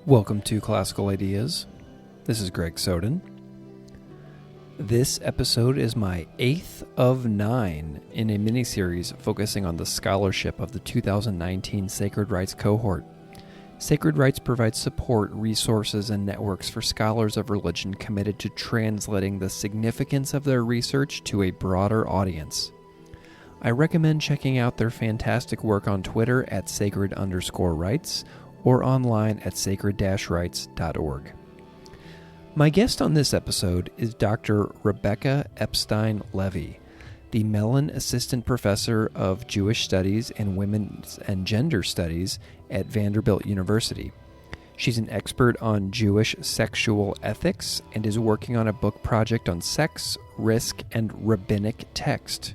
Welcome to Classical Ideas. This is Greg Soden. This episode is my 8th of 9 in a mini-series focusing on the scholarship of the 2019 Sacred Writes cohort. Sacred Writes provides support, resources, and networks for scholars of religion committed to translating the significance of their research to a broader audience. I recommend checking out their fantastic work on Twitter at sacred_writes or online at sacred-writes.org. My guest on this episode is Dr. Rebecca Epstein-Levi, the Mellon Assistant Professor of Jewish Studies and Women's and Gender Studies at Vanderbilt University. She's an expert on Jewish sexual ethics and is working on a book project on sex, risk, and rabbinic text.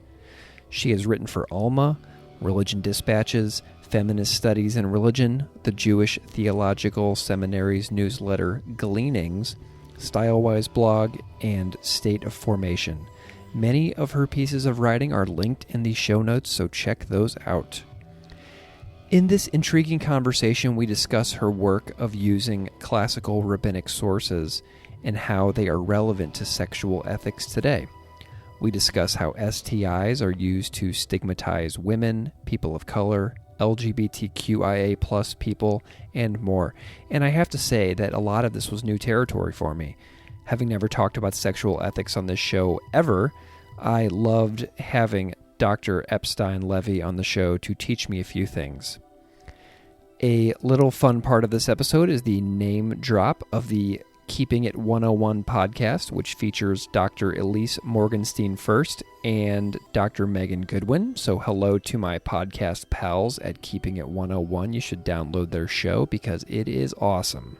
She has written for Alma, Religion Dispatches, Feminist Studies and Religion, the Jewish Theological Seminary's newsletter Gleanings, StyleWise Blog, and State of Formation. Many of her pieces of writing are linked in the show notes, so check those out. In this intriguing conversation, we discuss her work of using classical rabbinic sources and how they are relevant to sexual ethics today. We discuss how STIs are used to stigmatize women, people of color, LGBTQIA+ people, and more. And I have to say that a lot of this was new territory for me. Having never talked about sexual ethics on this show ever, I loved having Dr. Epstein-Levi on the show to teach me a few things. A little fun part of this episode is the name drop of the Keeping It 101 podcast, which features Dr. Elise Morgenstein first and Dr. Megan Goodwin. So hello to my podcast pals at Keeping It 101. You should download their show because it is awesome.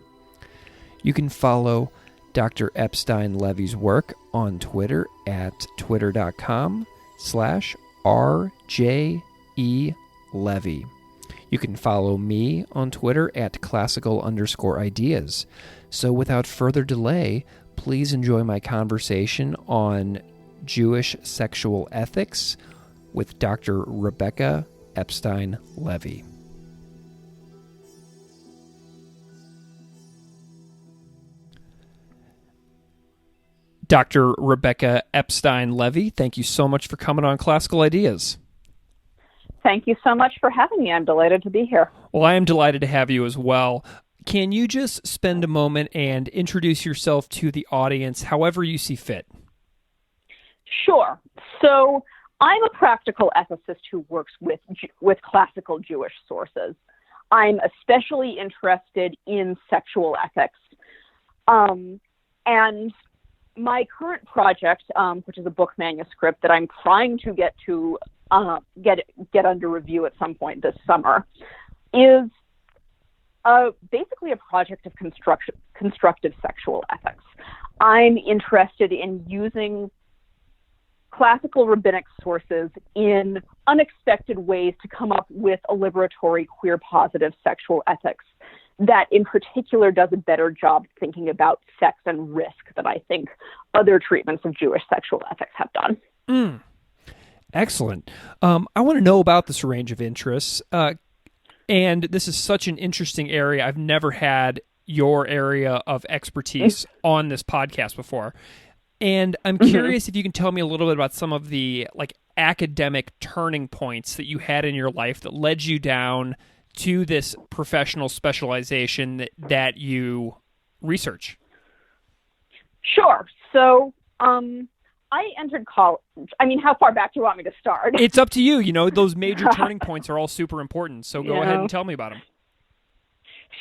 You can follow Dr. Epstein-Levi's work on Twitter at twitter.com/RJELevy. You can follow me on Twitter at classical_ideas. So without further delay, please enjoy my conversation on Jewish sexual ethics with Dr. Rebecca Epstein-Levi. Dr. Rebecca Epstein-Levi, thank you so much for coming on Classical Ideas. Thank you so much for having me. I'm delighted to be here. Well, I am delighted to have you as well. Can you just spend a moment and introduce yourself to the audience however you see fit? Sure. So I'm a practical ethicist who works with classical Jewish sources. I'm especially interested in sexual ethics. And my current project, which is a book manuscript that I'm trying to get under review at some point this summer, is basically a project of constructive sexual ethics. I'm interested in using classical rabbinic sources in unexpected ways to come up with a liberatory, queer, positive sexual ethics that in particular does a better job thinking about sex and risk than I think other treatments of Jewish sexual ethics have done. Excellent. I want to know about this range of interests. And this is such an interesting area. I've never had your area of expertise on this podcast before. And I'm curious if you can tell me a little bit about some of the academic turning points that you had in your life that led you down to this professional specialization that you research. Sure. So I entered college. I mean, how far back do you want me to start? It's up to you. You know, those major turning points are all super important. So go ahead and tell me about them.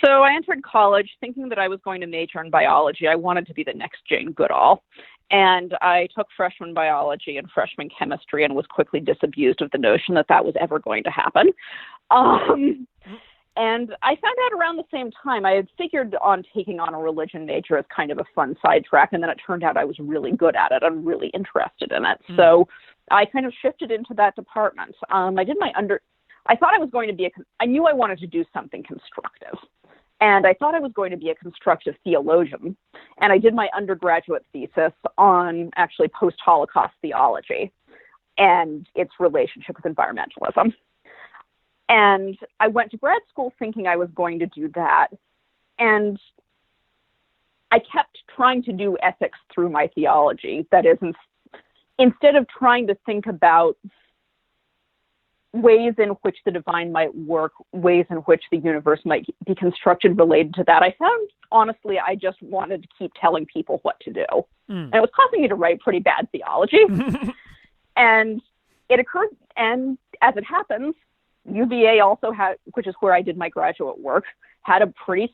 So I entered college thinking that I was going to major in biology. I wanted to be the next Jane Goodall. And I took freshman biology and freshman chemistry and was quickly disabused of the notion that that was ever going to happen. And I found out around the same time. I had figured on taking on a religion major as kind of a fun sidetrack, and then it turned out I was really good at it. I'm really interested in it. So I kind of shifted into that department. I did my I thought I was going to be I knew I wanted to do something constructive. And I thought I was going to be a constructive theologian. And I did my undergraduate thesis on actually post-Holocaust theology and its relationship with environmentalism. And I went to grad school thinking I was going to do that. And I kept trying to do ethics through my theology. That is, instead of trying to think about ways in which the divine might work, ways in which the universe might be constructed related to that, I found, honestly, I just wanted to keep telling people what to do. And it was causing me to write pretty bad theology. And it occurred, and as it happens, UVA also had, which is where I did my graduate work, has a pretty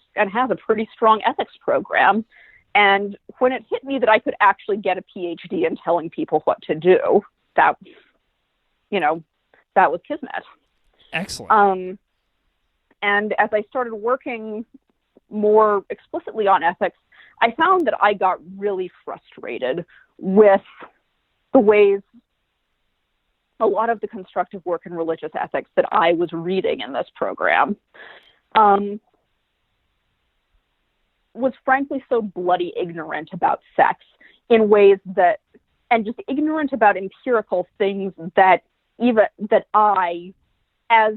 strong ethics program. And when it hit me that I could actually get a PhD in telling people what to do, that was kismet. Excellent. And as I started working more explicitly on ethics, I found that I got really frustrated with the ways a lot of the constructive work in religious ethics that I was reading in this program was frankly so bloody ignorant about sex in ways that, and just ignorant about empirical things that I, as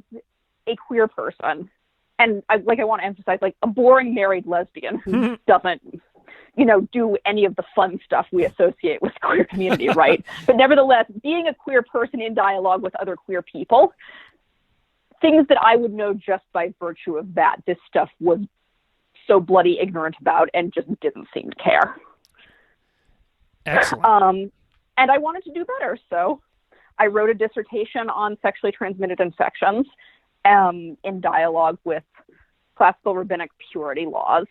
a queer person, and I want to emphasize, like, a boring married lesbian who doesn't, do any of the fun stuff we associate with queer community, right? But nevertheless, being a queer person in dialogue with other queer people, things that I would know just by virtue of that, this stuff was so bloody ignorant about and just didn't seem to care. Excellent. And I wanted to do better, so I wrote a dissertation on sexually transmitted infections in dialogue with classical rabbinic purity laws,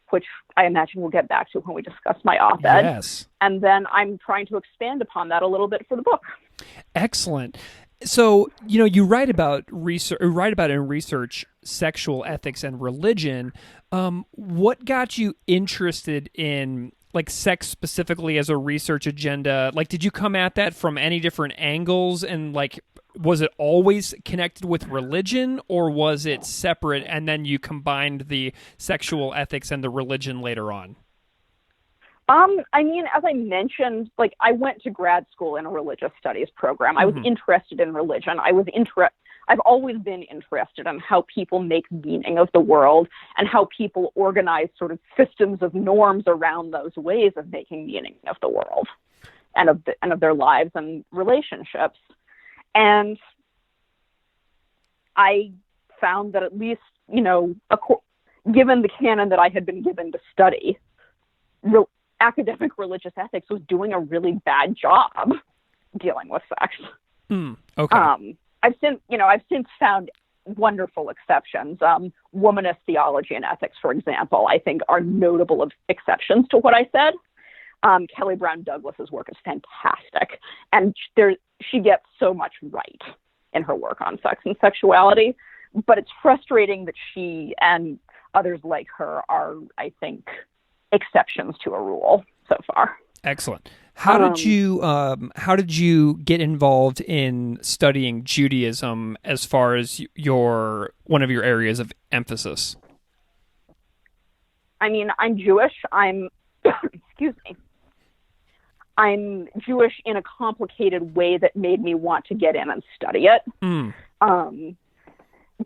which I imagine we'll get back to when we discuss my op-ed. Yes. And then I'm trying to expand upon that a little bit for the book. Excellent. So, you write about in research sexual ethics and religion. What got you interested in sex specifically as a research agenda? Did you come at that from any different angles, and was it always connected with religion, or was it separate and then you combined the sexual ethics and the religion later on? As I mentioned, I went to grad school in a religious studies program. I was interested in religion. I've always been interested in how people make meaning of the world and how people organize sort of systems of norms around those ways of making meaning of the world and of their lives and relationships. And I found that at least, given the canon that I had been given to study, academic religious ethics was doing a really bad job dealing with sex. Okay. I've since found wonderful exceptions. Womanist theology and ethics, for example, I think are notable exceptions to what I said. Kelly Brown Douglas's work is fantastic, and she gets so much right in her work on sex and sexuality. But it's frustrating that she and others like her are, I think, exceptions to a rule so far. Excellent. How did you get involved in studying Judaism as far as one of your areas of emphasis? I'm Jewish. Excuse me. I'm Jewish in a complicated way that made me want to get in and study it.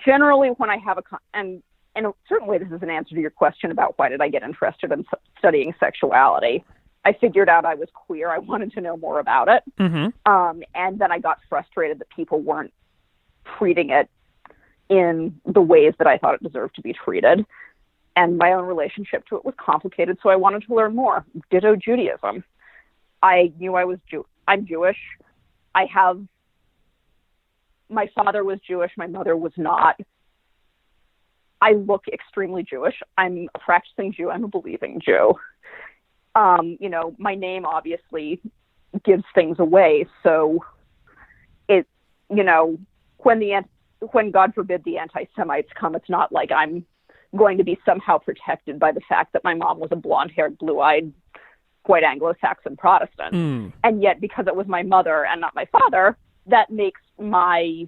Generally, when I have and certainly this is an answer to your question about why did I get interested in studying sexuality. I figured out I was queer. I wanted to know more about it. And then I got frustrated that people weren't treating it in the ways that I thought it deserved to be treated. And my own relationship to it was complicated, so I wanted to learn more. Ditto Judaism. I knew I'm Jewish. My father was Jewish. My mother was not. I look extremely Jewish. I'm a practicing Jew. I'm a believing Jew. My name obviously gives things away. So when God forbid the anti-Semites come, it's not like I'm going to be somehow protected by the fact that my mom was a blonde-haired, blue-eyed, white Anglo-Saxon Protestant. And yet, because it was my mother and not my father, that makes my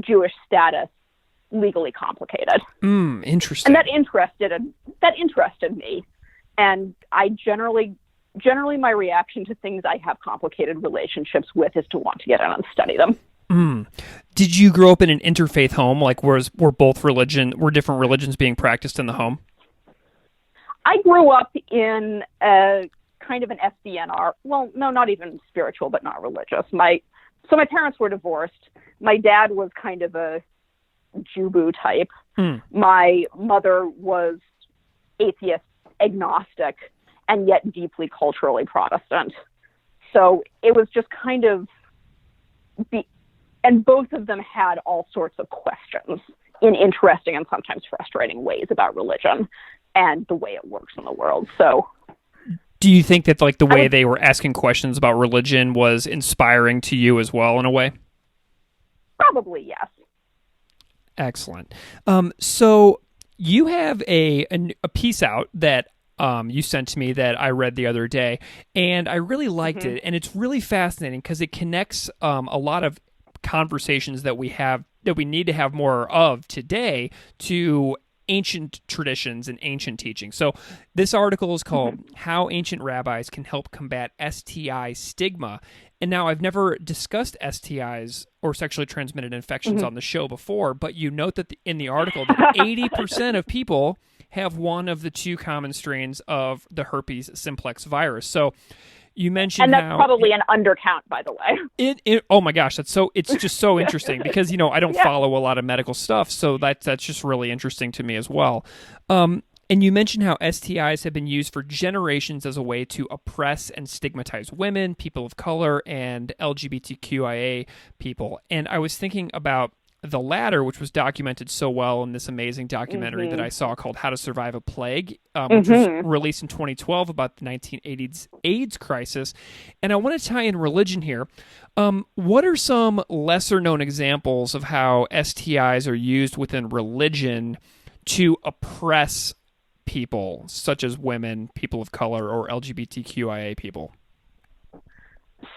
Jewish status legally complicated. Interesting. And that interested me. And I generally my reaction to things I have complicated relationships with is to want to get in and study them. Did you grow up in an interfaith home? Were different religions being practiced in the home? I grew up in a kind of an SDNR. Well, no, not even spiritual, but not religious. So my parents were divorced. My dad was kind of a Jew type. My mother was atheist, agnostic, and yet deeply culturally Protestant. So it was just kind of and both of them had all sorts of questions in interesting and sometimes frustrating ways about religion and the way it works in the world. So do you think that like the way they were asking questions about religion was inspiring to you as well in a way? Probably, yes. Excellent. So you have a piece out that you sent to me that I read the other day, and I really liked it, and it's really fascinating because it connects a lot of conversations that we need to have more of today to ancient traditions and ancient teaching. So this article is called How Ancient Rabbis Can Help Combat STI Stigma. And now I've never discussed STIs or sexually transmitted infections on the show before, but you note that in the article that 80% of people have one of the two common strains of the herpes simplex virus. So you mentioned and that's probably an undercount, by the way. Oh my gosh, it's just so interesting because I don't follow a lot of medical stuff, so that's just really interesting to me as well. And you mentioned how STIs have been used for generations as a way to oppress and stigmatize women, people of color, and LGBTQIA people. And I was thinking about the latter, which was documented so well in this amazing documentary that I saw called How to Survive a Plague, which was released in 2012 about the 1980s AIDS crisis. And I want to tie in religion here. What are some lesser-known examples of how STIs are used within religion to oppress people, such as women, people of color, or LGBTQIA people?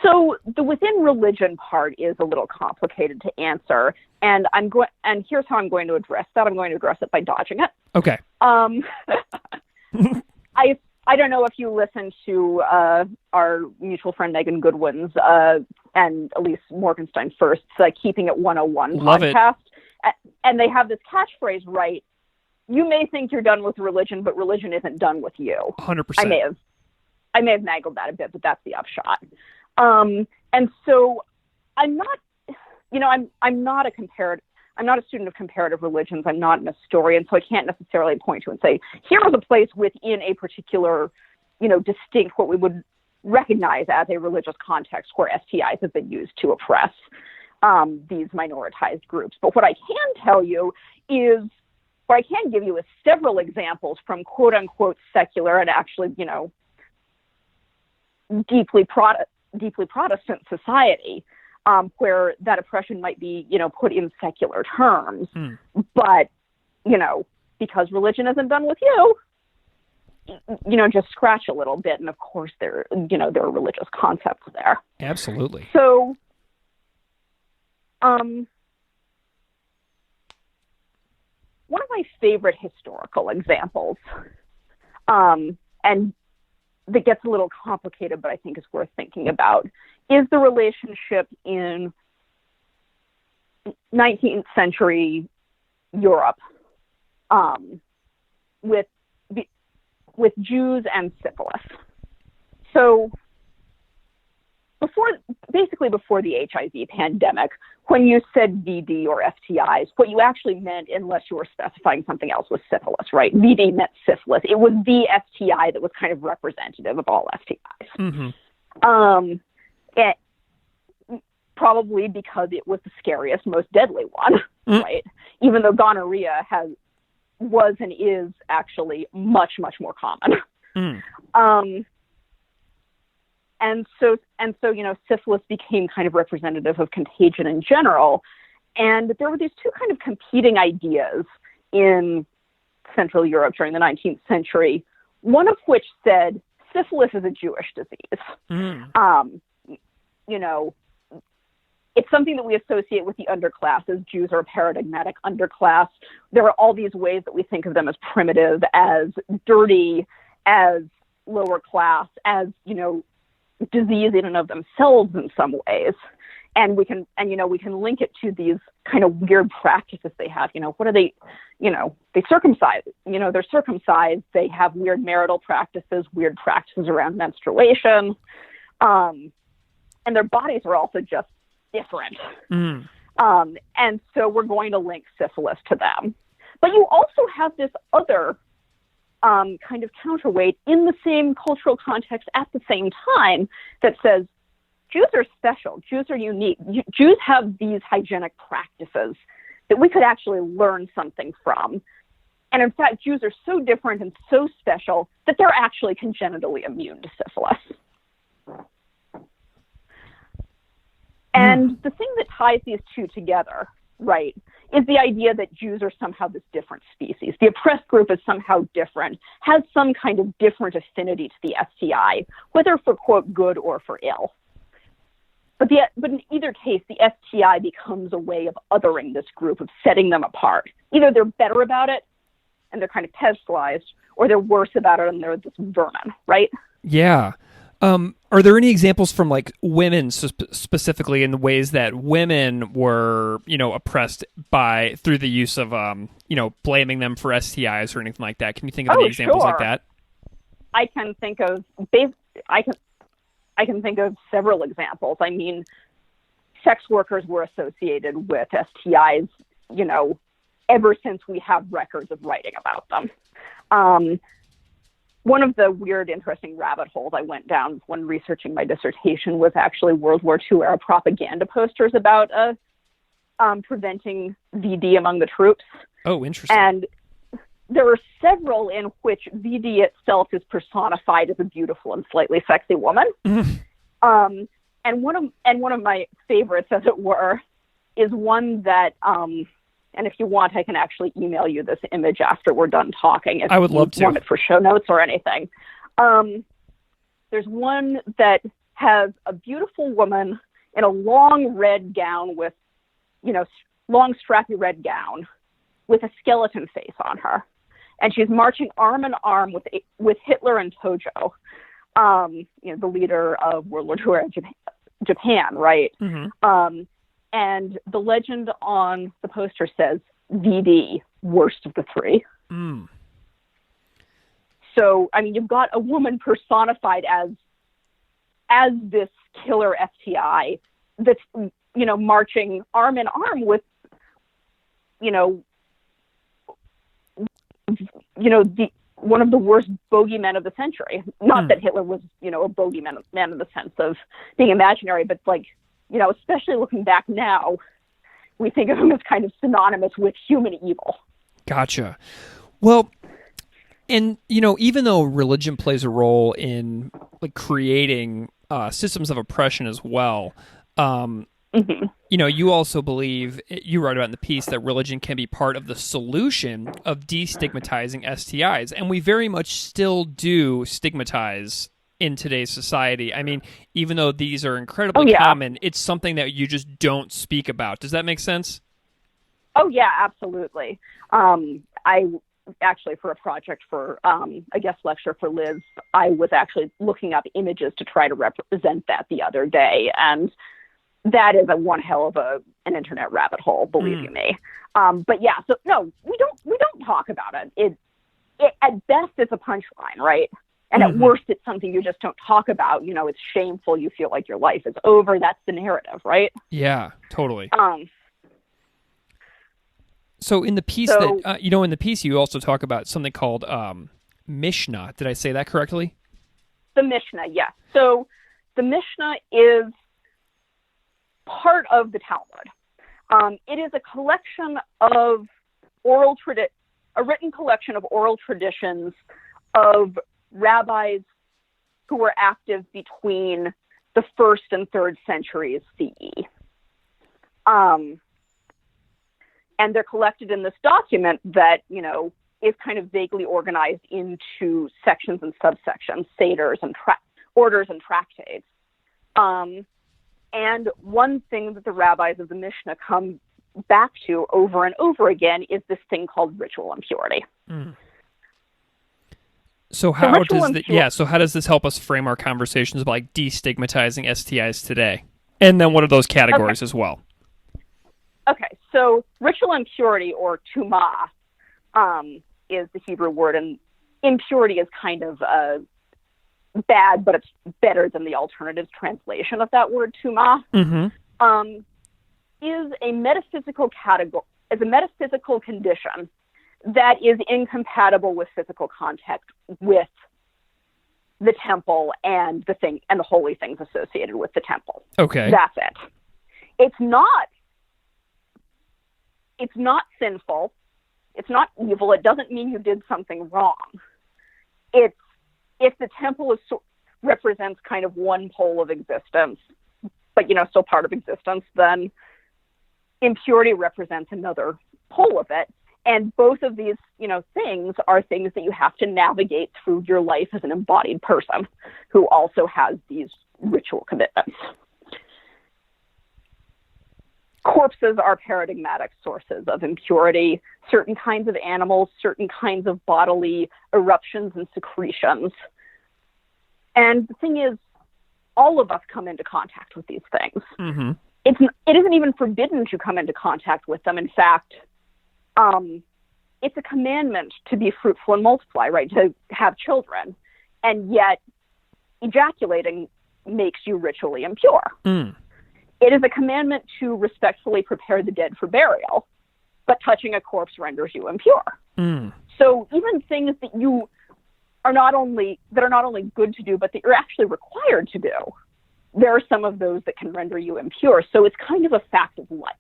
So the within religion part is a little complicated to answer, and here's how I'm going to address that. I'm going to address it by dodging it. Okay. I don't know if you listen to our mutual friend Megan Goodwin's and Elise Morgenstein First's Keeping It 101 Love podcast, and they have this catchphrase, right? You may think you're done with religion, but religion isn't done with you. 100%. I may have mangled that a bit, but that's the upshot. And so I'm not, I'm not a student of comparative religions. I'm not an historian, so I can't necessarily point to and say, here is a place within a particular, distinct, what we would recognize as a religious context where STIs have been used to oppress these minoritized groups. But what I can tell you is, what I can give you is several examples from quote unquote secular and actually, deeply Protestant society, where that oppression might be, put in secular terms. But, because religion isn't done with you, just scratch a little bit. And of course there are religious concepts there. Absolutely. So, one of my favorite historical examples, and that gets a little complicated, but I think is worth thinking about, is the relationship in 19th century Europe with Jews and syphilis. So before the HIV pandemic, when you said VD or STIs, what you actually meant, unless you were specifying something else, was syphilis, right? VD meant syphilis. It was the STI that was kind of representative of all STIs. And probably because it was the scariest, most deadly one, right? Even though gonorrhea was and is actually much, much more common. And so, syphilis became kind of representative of contagion in general. And there were these two kind of competing ideas in Central Europe during the 19th century, one of which said syphilis is a Jewish disease. It's something that we associate with the underclasses. Jews are a paradigmatic underclass. There are all these ways that we think of them as primitive, as dirty, as lower class, as, disease in and of themselves in some ways. we can link it to these kind of weird practices they have. What are they? They circumcise. They're circumcised. They have weird marital practices, weird practices around menstruation, and their bodies are also just different. And so we're going to link syphilis to them. But you also have this other kind of counterweight in the same cultural context at the same time that says Jews are special, Jews are unique, Jews have these hygienic practices that we could actually learn something from. And in fact, Jews are so different and so special that they're actually congenitally immune to syphilis. And the thing that ties these two together, right, is the idea that Jews are somehow this different species. The oppressed group is somehow different, has some kind of different affinity to the STI, whether for, quote, good or for ill. But in either case, the STI becomes a way of othering this group, of setting them apart. Either they're better about it and they're kind of pedestalized, or they're worse about it and they're this vermin, right? Yeah. Are there any examples from like women specifically in the ways that women were, oppressed through the use of, blaming them for STIs or anything like that? Can you think of any examples like that? I can think of I can think of several examples. I mean, sex workers were associated with STIs, ever since we have records of writing about them. One of the weird, interesting rabbit holes I went down when researching my dissertation was actually World War II era propaganda posters about preventing VD among the troops. Oh, interesting. And there are several in which VD itself is personified as a beautiful and slightly sexy woman. And one of my favorites, as it were, is one that, and if you want, I can actually email you this image after we're done talking. If I would love to. Want it for show notes or anything. There's one that has a beautiful woman in a long red gown with, long strappy red gown with a skeleton face on her. And she's marching arm in arm with Hitler and Tojo, the leader of World War II Japan, right? Mm-hmm. And the legend on the poster says, VD, worst of the three. Mm. So, I mean, you've got a woman personified as this killer STI that's, marching arm in arm with, one of the worst bogeymen of the century. Not that Hitler was, a bogeyman in the sense of being imaginary, but especially looking back now, we think of him as kind of synonymous with human evil. Gotcha. Well, and, even though religion plays a role in creating systems of oppression as well, you also believe, you write about in the piece, that religion can be part of the solution of destigmatizing STIs. And we very much still do stigmatize in today's society. I mean, even though these are incredibly common, it's something that you just don't speak about. Does that make sense? Oh, yeah, absolutely. I actually, for a project for a guest lecture for Liz, I was actually looking up images to try to represent that the other day. And that is one hell of an internet rabbit hole, believe you me. But yeah, so no, we don't talk about it. It at best it's a punchline, right? And at worst, it's something you just don't talk about. It's shameful. You feel like your life is over. That's the narrative, right? Yeah, totally. So in the piece in the piece, you also talk about something called Mishnah. Did I say that correctly? The Mishnah, yes. So the Mishnah is part of the Talmud. It is a collection of a written collection of oral traditions of rabbis who were active between the 1st and 3rd centuries CE. And they're collected in this document that, is kind of vaguely organized into sections and subsections, seders and orders and tractates. And one thing that the rabbis of the Mishnah come back to over and over again is this thing called ritual impurity. Mm. So how does this help us frame our conversations about destigmatizing STIs today? And then what are those categories as well? Okay, so ritual impurity, or tumah, is the Hebrew word, and impurity is kind of bad, but it's better than the alternative translation of that word, tumah. Is a metaphysical category, is a metaphysical condition that is incompatible with physical contact with the temple and the holy things associated with the temple. Okay. That's it. It's not sinful. It's not evil. It doesn't mean you did something wrong. It's, if the temple represents kind of one pole of existence, but, still part of existence, then impurity represents another pole of it. And both of these, things are things that you have to navigate through your life as an embodied person who also has these ritual commitments. Corpses are paradigmatic sources of impurity. Certain kinds of animals, certain kinds of bodily eruptions and secretions. And the thing is, all of us come into contact with these things. Mm-hmm. It isn't even forbidden to come into contact with them. In fact, it's a commandment to be fruitful and multiply, right? To have children. And yet, ejaculating makes you ritually impure. Mm. It is a commandment to respectfully prepare the dead for burial, but touching a corpse renders you impure. Mm. So even things that are not only good to do, but that you're actually required to do, there are some of those that can render you impure. So it's kind of a fact of life.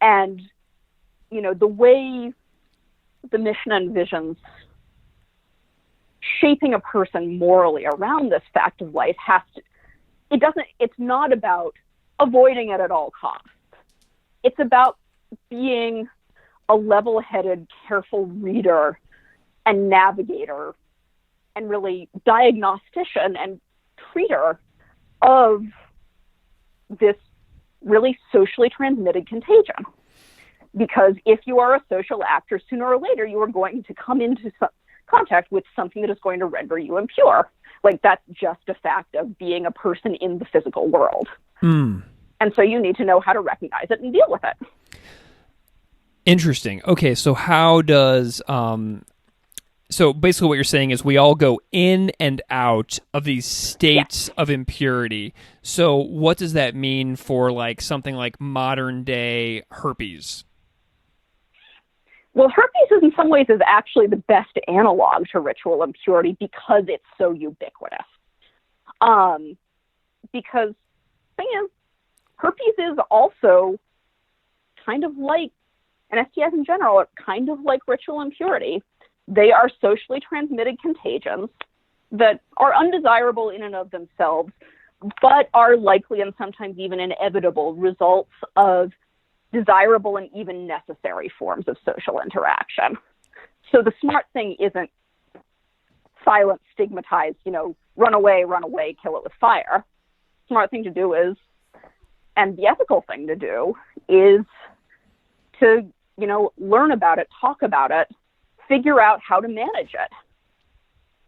And, the way the Mishnah envisions shaping a person morally around this fact of life it's not about avoiding it at all costs. It's about being a level-headed, careful reader and navigator and really diagnostician and treater of this really socially transmitted contagion. Because if you are a social actor, sooner or later you are going to come into contact with something that is going to render you impure. Like, that's just a fact of being a person in the physical world. Mm. And so you need to know how to recognize it and deal with it. Interesting. Okay, so how does... So basically what you're saying is we all go in and out of these states of impurity. So what does that mean for something like modern day herpes? Well, herpes in some ways is actually the best analog to ritual impurity because it's so ubiquitous. Because the thing is, herpes is also kind of like, and STIs in general are kind of like ritual impurity. They are socially transmitted contagions that are undesirable in and of themselves, but are likely and sometimes even inevitable results of desirable and even necessary forms of social interaction. So the smart thing isn't silence, stigmatize, run away, kill it with fire. Smart thing to do is, and the ethical thing to do is to, learn about it, talk about it, figure out how to manage it,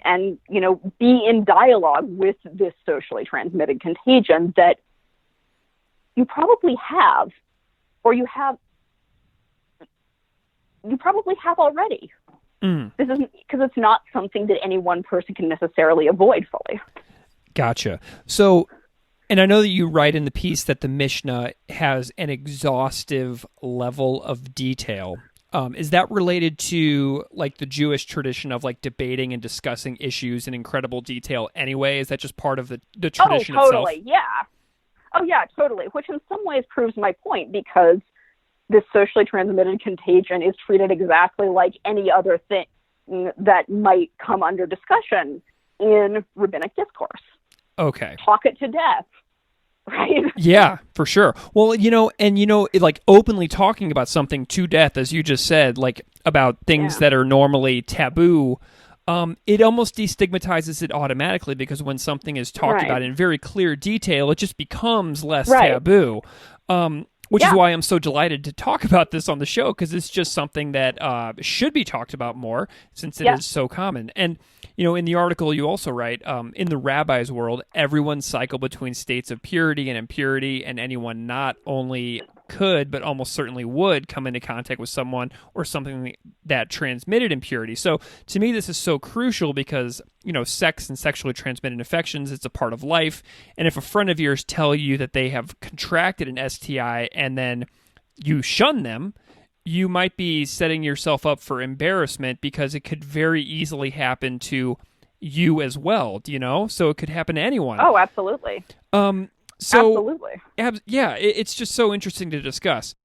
and, be in dialogue with this socially transmitted contagion that you probably have, or you probably have already. Mm. This isn't, because it's not something that any one person can necessarily avoid fully. Gotcha. So, and I know that you write in the piece that the Mishnah has an exhaustive level of detail. Is that related to the Jewish tradition of debating and discussing issues in incredible detail anyway? Is that just part of the tradition itself? Oh, totally, yeah. Oh, yeah, totally, which in some ways proves my point, because this socially transmitted contagion is treated exactly like any other thing that might come under discussion in rabbinic discourse. Okay. Talk it to death. Right? Yeah, for sure. Well, openly talking about something to death, as you just said, about things that are normally taboo, it almost destigmatizes it automatically, because when something is talked about in very clear detail, it just becomes less taboo. Which is why I'm so delighted to talk about this on the show, because it's just something that should be talked about more, since it is so common. And, in the article you also write, in the rabbi's world, everyone cycled between states of purity and impurity, and anyone not only could, but almost certainly would come into contact with someone or something that transmitted impurity. So to me, this is so crucial because, sex and sexually transmitted infections, it's a part of life. And if a friend of yours tell you that they have contracted an STI and then you shun them, you might be setting yourself up for embarrassment because it could very easily happen to you as well, So it could happen to anyone. Oh, absolutely. Absolutely. It's just so interesting to discuss.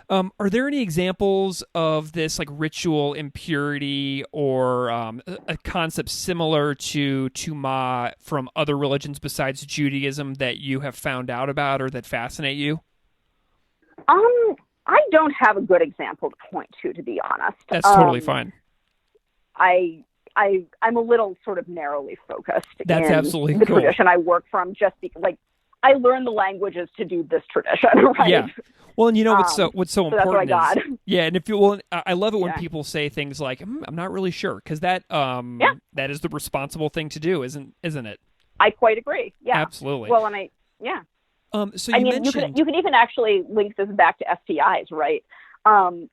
Are there any examples of this like ritual impurity or a concept similar to Tuma from other religions besides Judaism that you have found out about or that fascinate you? I don't have a good example to point to be honest. That's totally fine. I'm a little sort of narrowly focused. That's in absolutely the cool. tradition I work from, just because, I learned the languages to do this tradition, right? Yeah. Well, and what's so so important that's what I got. is, and I love it when people say things like, "I'm not really sure," because that is the responsible thing to do, isn't it? I quite agree. Yeah, absolutely. Well, So you mentioned you can even actually link this back to STIs, right? Some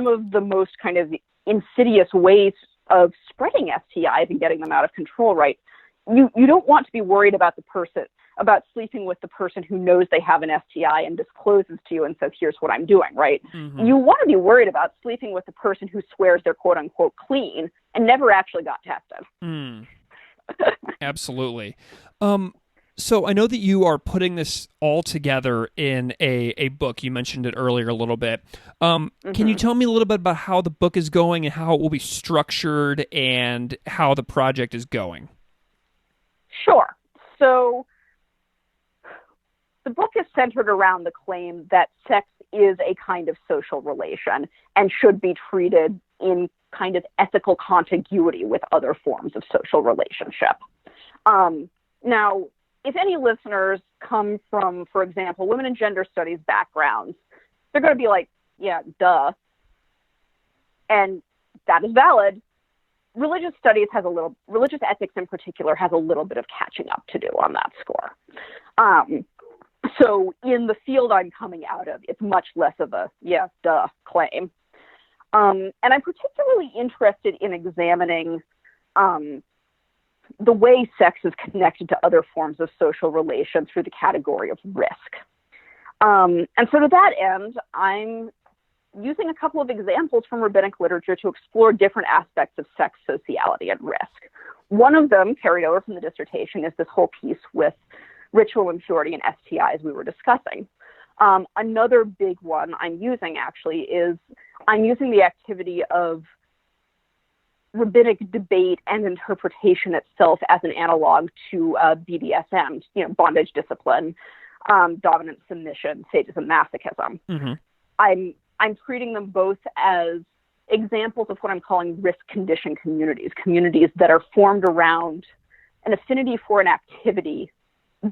of the most kind of insidious ways of spreading STIs and getting them out of control, right? You don't want to be worried about sleeping with the person who knows they have an STI and discloses to you and says, here's what I'm doing, right? Mm-hmm. You want to be worried about sleeping with the person who swears they're quote unquote clean and never actually got tested. Absolutely. So I know that you are putting this all together in a book. You mentioned it earlier a little bit. Can you tell me a little bit about how the book is going and how it will be structured and how the project is going? Sure. So the book is centered around the claim that sex is a kind of social relation and should be treated in kind of ethical contiguity with other forms of social relationship. Now, if any listeners come from, for example, women and gender studies backgrounds, they're going to be like, yeah, duh. And that is valid. Religious ethics in particular has a little bit of catching up to do on that score. So in the field I'm coming out of, it's much less of a, yeah, duh claim. And I'm particularly interested in examining the way sex is connected to other forms of social relation through the category of risk. And so to that end, I'm using a couple of examples from rabbinic literature to explore different aspects of sex, sociality, and risk. One of them, carried over from the dissertation, is this whole piece with ritual impurity and STIs we were discussing. Another big one I'm using, actually, is I'm using the activity of rabbinic debate and interpretation itself as an analog to BDSM, bondage discipline, dominant submission, sadism, masochism. Mm-hmm. I'm treating them both as examples of what I'm calling risk condition communities that are formed around an affinity for an activity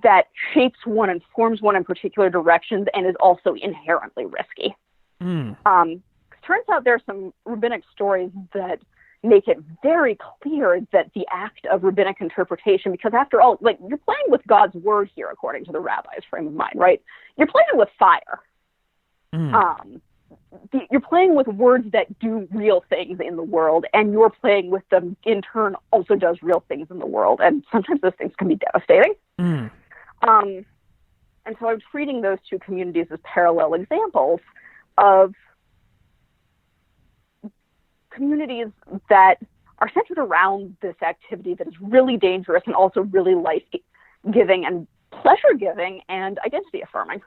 that shapes one and forms one in particular directions and is also inherently risky. Turns out there are some rabbinic stories that make it very clear that the act of rabbinic interpretation, because after all, you're playing with God's word here, according to the rabbi's frame of mind, right? You're playing with fire. You're playing with words that do real things in the world, and you're playing with them in turn also does real things in the world, and sometimes those things can be devastating. And so I'm treating those two communities as parallel examples of communities that are centered around this activity that is really dangerous and also really life-giving and pleasure-giving and identity-affirming.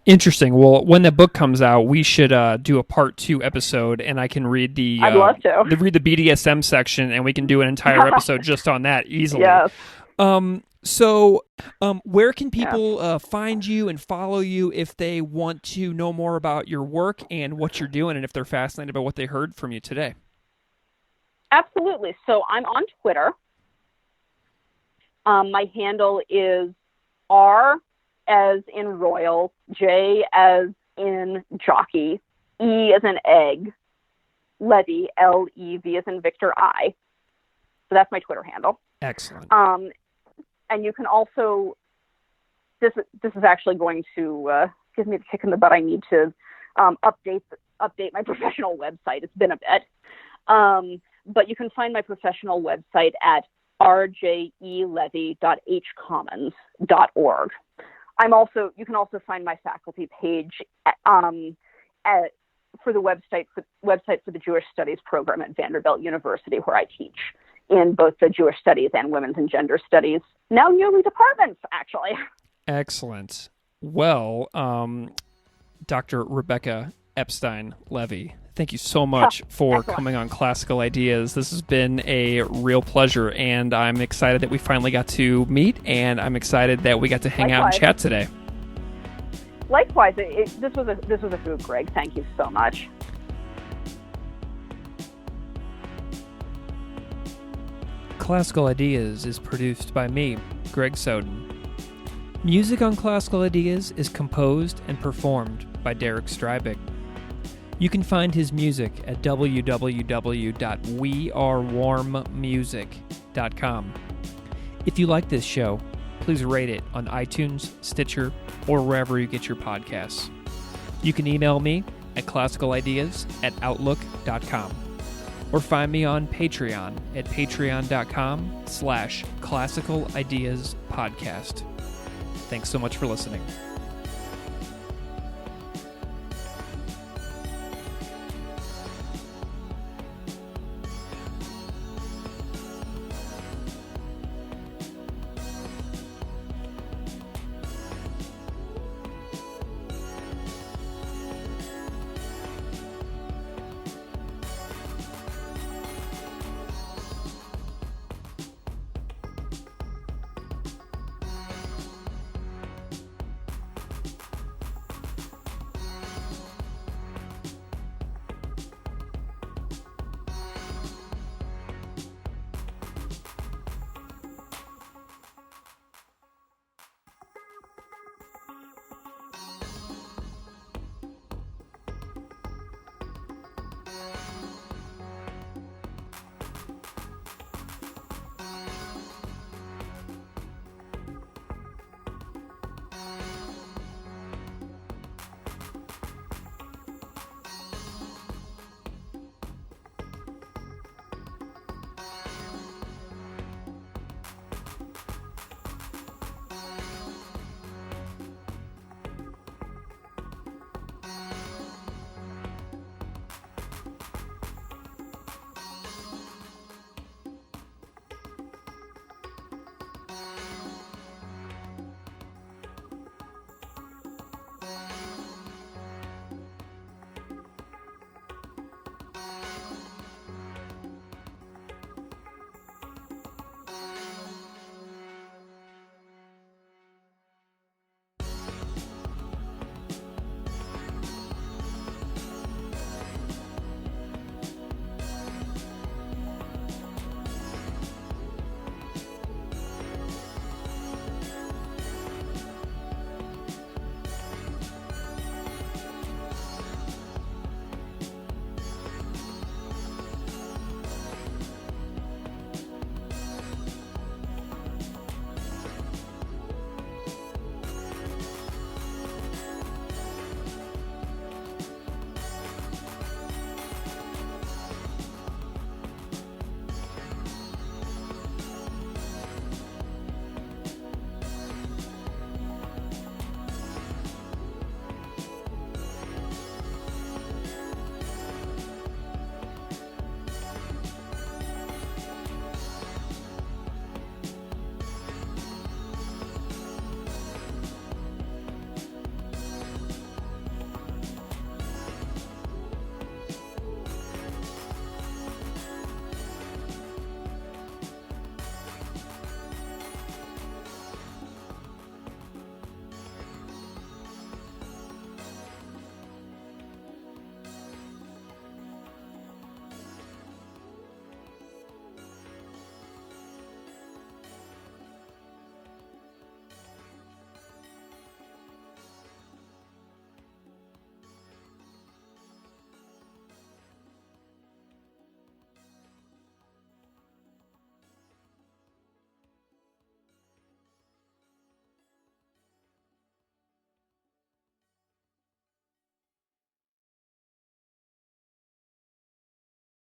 Interesting. Well, when the book comes out, we should do a part 2 episode, and I can read I'd love to. read the BDSM section, and we can do an entire episode just on that easily. Yes. So where can people find you and follow you if they want to know more about your work and what you're doing, and if they're fascinated by what they heard from you today? Absolutely. So I'm on Twitter. My handle is R as in royal, J as in jockey, E as in egg, Levy, L-E-V as in Victor I. So that's my Twitter handle. Excellent. And you can also, this is actually going to give me the kick in the butt I need to update my professional website. It's been a bit. But you can find my professional website at rjelevy.hcommons.org. You can also find my faculty page for the website for the Jewish Studies program at Vanderbilt University, where I teach in both the Jewish Studies and Women's and Gender Studies, now newly departments, actually. Excellent. Well, Dr. Rebecca Epstein-Levi, thank you so much for coming on Classical Ideas. This has been a real pleasure, and I'm excited that we finally got to meet, and I'm excited that we got to hang out and chat today. Likewise, this was a hoot, Greg. Thank you so much. Classical Ideas is produced by me, Greg Soden. Music on Classical Ideas is composed and performed by Derek Strybeck. You can find his music at www.wearewarmmusic.com. If you like this show, please rate it on iTunes, Stitcher, or wherever you get your podcasts. You can email me at classicalideas@outlook.com or find me on Patreon at patreon.com/classicalideaspodcast. Thanks so much for listening.